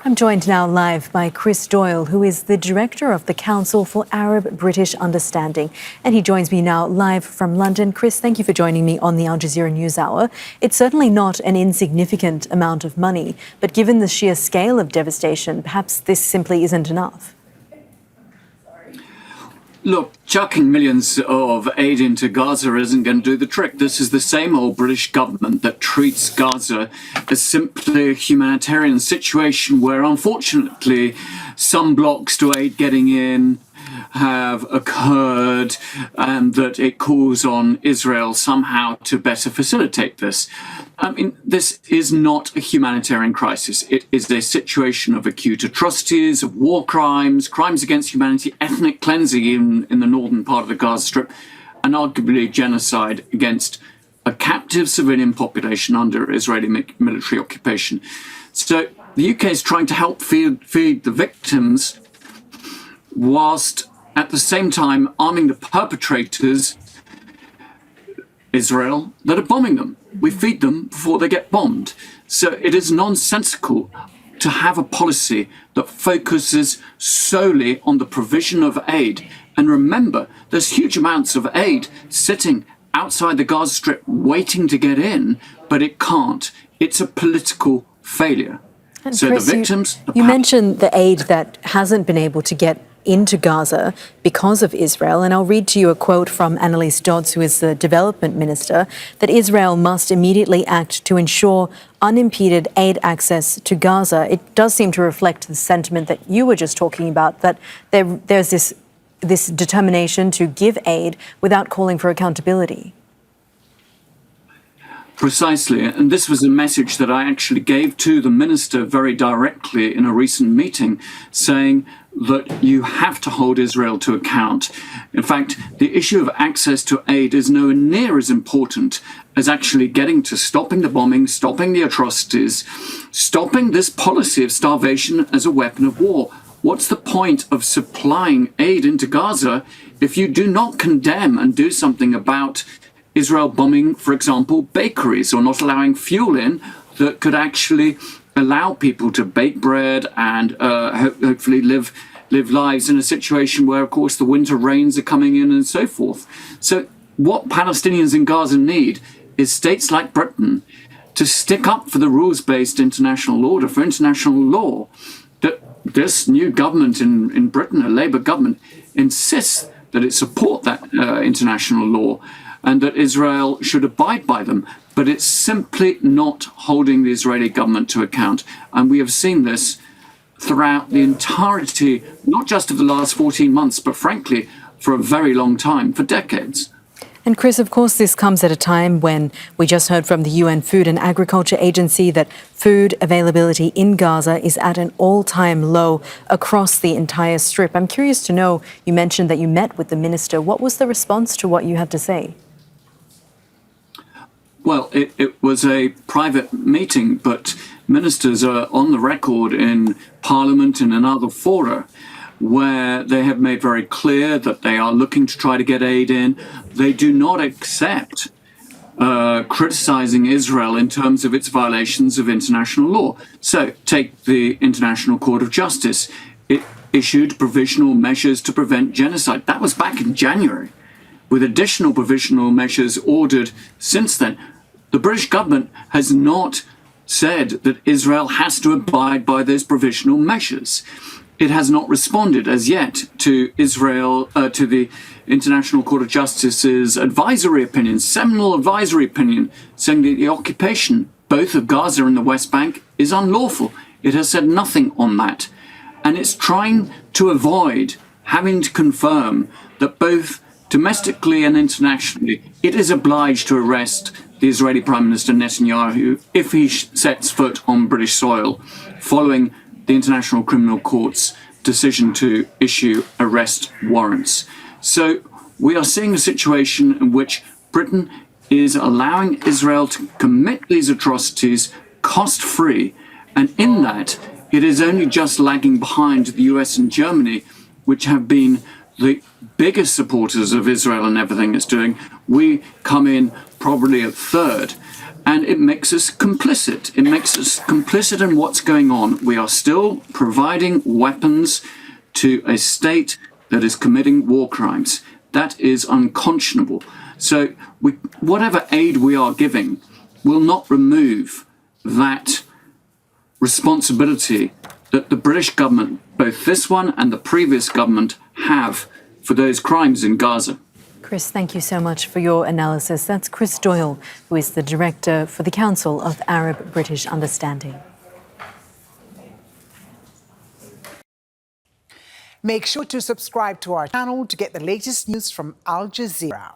I'm joined now live by Chris Doyle, who is the Director of the Council for Arab-British Understanding. And he joins me now live from London. Chris, thank you for joining me on the Al Jazeera NewsHour. It's certainly not an insignificant amount of money, but given the sheer scale of devastation, perhaps this simply isn't enough. Look, chucking millions of aid into Gaza isn't going to do the trick. This is the same old British government that treats Gaza as simply a humanitarian situation where, unfortunately, some blocks to aid getting in have occurred and that it calls on Israel somehow to better facilitate this. I mean, this is not a humanitarian crisis. It is a situation of acute atrocities, of war crimes, crimes against humanity, ethnic cleansing in the northern part of the Gaza Strip, and arguably genocide against a captive civilian population under Israeli military occupation. So the UK is trying to help feed the victims whilst at the same time arming the perpetrators, Israel, that are bombing them. We feed them before they get bombed. So it is nonsensical to have a policy that focuses solely on the provision of aid. And remember, there's huge amounts of aid sitting outside the Gaza Strip waiting to get in, but it can't. It's a political failure. And so Chris, the victims... You mentioned the aid that hasn't been able to get into Gaza because of Israel. And I'll read to you a quote from Annalise Dodds, who is the development minister, that Israel must immediately act to ensure unimpeded aid access to Gaza. It does seem to reflect the sentiment that you were just talking about, that there's this determination to give aid without calling for accountability. Precisely, and this was a message that I actually gave to the minister very directly in a recent meeting, saying that you have to hold Israel to account. In fact, the issue of access to aid is nowhere near as important as actually getting to stopping the bombing, stopping the atrocities, stopping this policy of starvation as a weapon of war. What's the point of supplying aid into Gaza if you do not condemn and do something about Israel bombing, for example, bakeries, or not allowing fuel in that could actually allow people to bake bread and hopefully live lives in a situation where, of course, the winter rains are coming in and so forth. So what Palestinians in Gaza need is states like Britain to stick up for the rules-based international order, for international law, that this new government in Britain, a Labour government, insists that it support that international law and that Israel should abide by them. But it's simply not holding the Israeli government to account. And we have seen this throughout the entirety, not just of the last 14 months, but frankly, for a very long time, for decades. And Chris, of course, this comes at a time when we just heard from the UN Food and Agriculture Agency that food availability in Gaza is at an all-time low across the entire strip. I'm curious to know, you mentioned that you met with the minister. What was the response to what you had to say? Well, it was a private meeting, but ministers are on the record in Parliament and in other fora where they have made very clear that they are looking to try to get aid in. They do not accept criticizing Israel in terms of its violations of international law. So take the International Court of Justice. It issued provisional measures to prevent genocide. That was back in January, with additional provisional measures ordered since then. The British government has not said that Israel has to abide by those provisional measures. It has not responded as yet to Israel, to the International Court of Justice's advisory opinion, seminal advisory opinion, saying that the occupation, both of Gaza and the West Bank, is unlawful. It has said nothing on that. And it's trying to avoid having to confirm that both domestically and internationally, it is obliged to arrest the Israeli Prime Minister Netanyahu if he sets foot on British soil, following the International Criminal Court's decision to issue arrest warrants. So we are seeing a situation in which Britain is allowing Israel to commit these atrocities cost-free, and in that it is only just lagging behind the US and Germany, which have been the biggest supporters of Israel and everything it's doing. We come in probably at third. And it makes us complicit. It makes us complicit in what's going on. We are still providing weapons to a state that is committing war crimes. That is unconscionable. So whatever aid we are giving will not remove that responsibility that the British government, both this one and the previous government, have for those crimes in Gaza. Chris, thank you so much for your analysis. That's Chris Doyle, who is the Director for the Council of Arab-British Understanding. Make sure to subscribe to our channel to get the latest news from Al Jazeera.